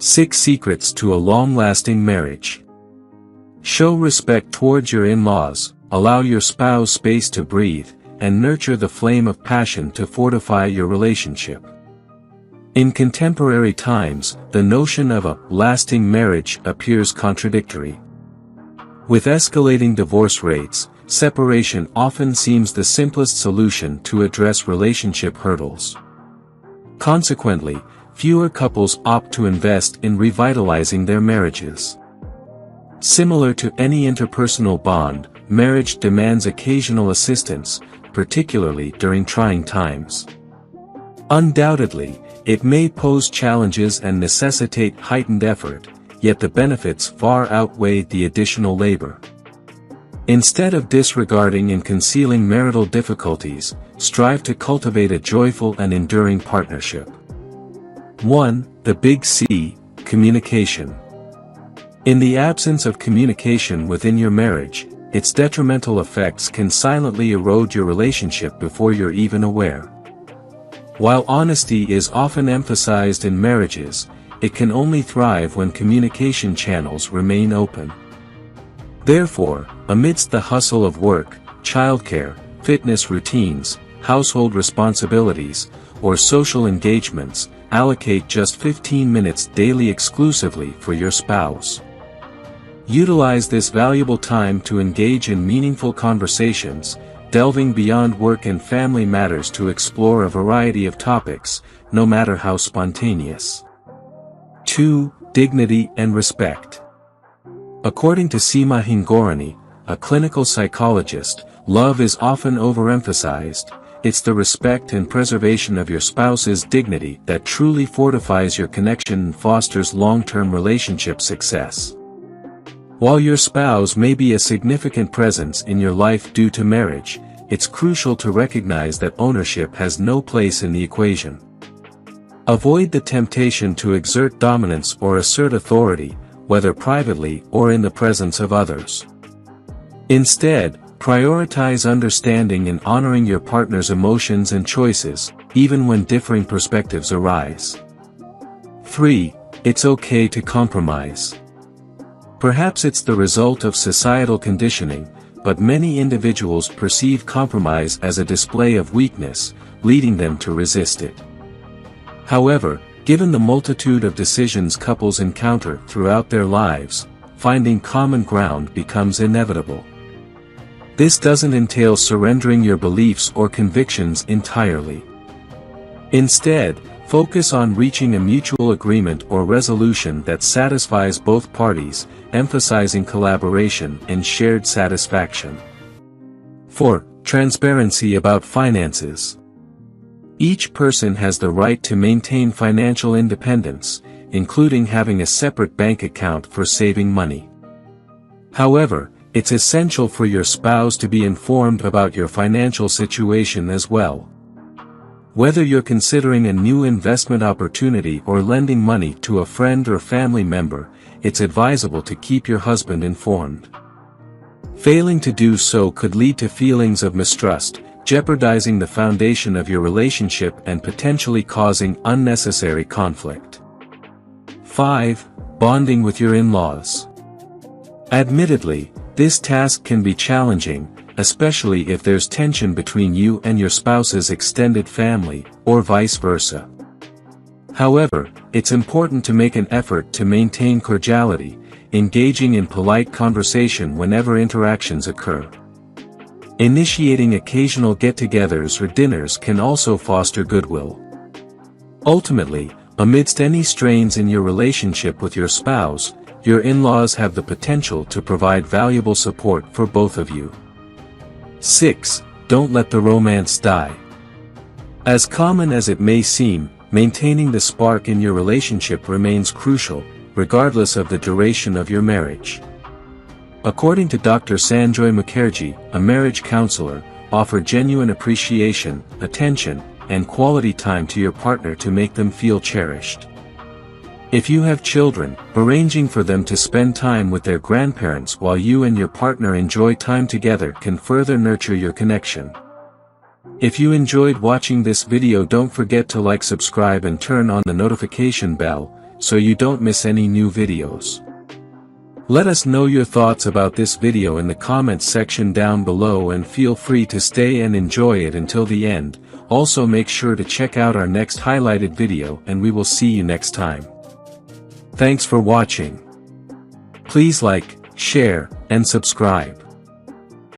6 Secrets to a Long-Lasting Marriage. Show respect towards your in-laws, allow your spouse space to breathe, and nurture the flame of passion to fortify your relationship. In contemporary times, the notion of a lasting marriage appears contradictory. With escalating divorce rates, separation often seems the simplest solution to address relationship hurdles. Consequently, fewer couples opt to invest in revitalizing their marriages. Similar to any interpersonal bond, marriage demands occasional assistance, particularly during trying times. Undoubtedly, it may pose challenges and necessitate heightened effort, yet the benefits far outweigh the additional labor. Instead of disregarding and concealing marital difficulties, strive to cultivate a joyful and enduring partnership. 1. The Big C, Communication. In the absence of communication within your marriage, its detrimental effects can silently erode your relationship before you're even aware. While honesty is often emphasized in marriages, it can only thrive when communication channels remain open. Therefore, amidst the hustle of work, childcare, fitness routines, household responsibilities, or social engagements, allocate just 15 minutes daily exclusively for your spouse. Utilize this valuable time to engage in meaningful conversations, delving beyond work and family matters to explore a variety of topics, no matter how spontaneous. 2. Dignity and respect. According to Seema Hingorani, a clinical psychologist, love is often overemphasized. It's the respect and preservation of your spouse's dignity that truly fortifies your connection and fosters long-term relationship success. While your spouse may be a significant presence in your life due to marriage, it's crucial to recognize that ownership has no place in the equation. Avoid the temptation to exert dominance or assert authority, whether privately or in the presence of others. Instead, prioritize understanding and honoring your partner's emotions and choices, even when differing perspectives arise. 3. It's okay to compromise. Perhaps it's the result of societal conditioning, but many individuals perceive compromise as a display of weakness, leading them to resist it. However, given the multitude of decisions couples encounter throughout their lives, finding common ground becomes inevitable. This doesn't entail surrendering your beliefs or convictions entirely. Instead, focus on reaching a mutual agreement or resolution that satisfies both parties, emphasizing collaboration and shared satisfaction. 4. Transparency about finances. Each person has the right to maintain financial independence, including having a separate bank account for saving money. However, it's essential for your spouse to be informed about your financial situation as well. Whether you're considering a new investment opportunity or lending money to a friend or family member, it's advisable to keep your husband informed. Failing to do so could lead to feelings of mistrust, jeopardizing the foundation of your relationship and potentially causing unnecessary conflict. 5. Bonding with your in-laws. Admittedly, this task can be challenging, especially if there's tension between you and your spouse's extended family, or vice versa. However, it's important to make an effort to maintain cordiality, engaging in polite conversation whenever interactions occur. Initiating occasional get-togethers or dinners can also foster goodwill. Ultimately, amidst any strains in your relationship with your spouse, your in-laws have the potential to provide valuable support for both of you. 6. Don't let the romance die. As common as it may seem, maintaining the spark in your relationship remains crucial, regardless of the duration of your marriage. According to Dr. Sanjoy Mukherjee, a marriage counselor, offer genuine appreciation, attention, and quality time to your partner to make them feel cherished. If you have children, arranging for them to spend time with their grandparents while you and your partner enjoy time together can further nurture your connection. If you enjoyed watching this video, don't forget to like, subscribe and turn on the notification bell. so you don't miss any new videos. Let us know your thoughts about this video in the comments section down below, and feel free to stay and enjoy it until the end. Also make sure to check out our next highlighted video, and we will see you next time. Thanks for watching. Please like, share, and subscribe.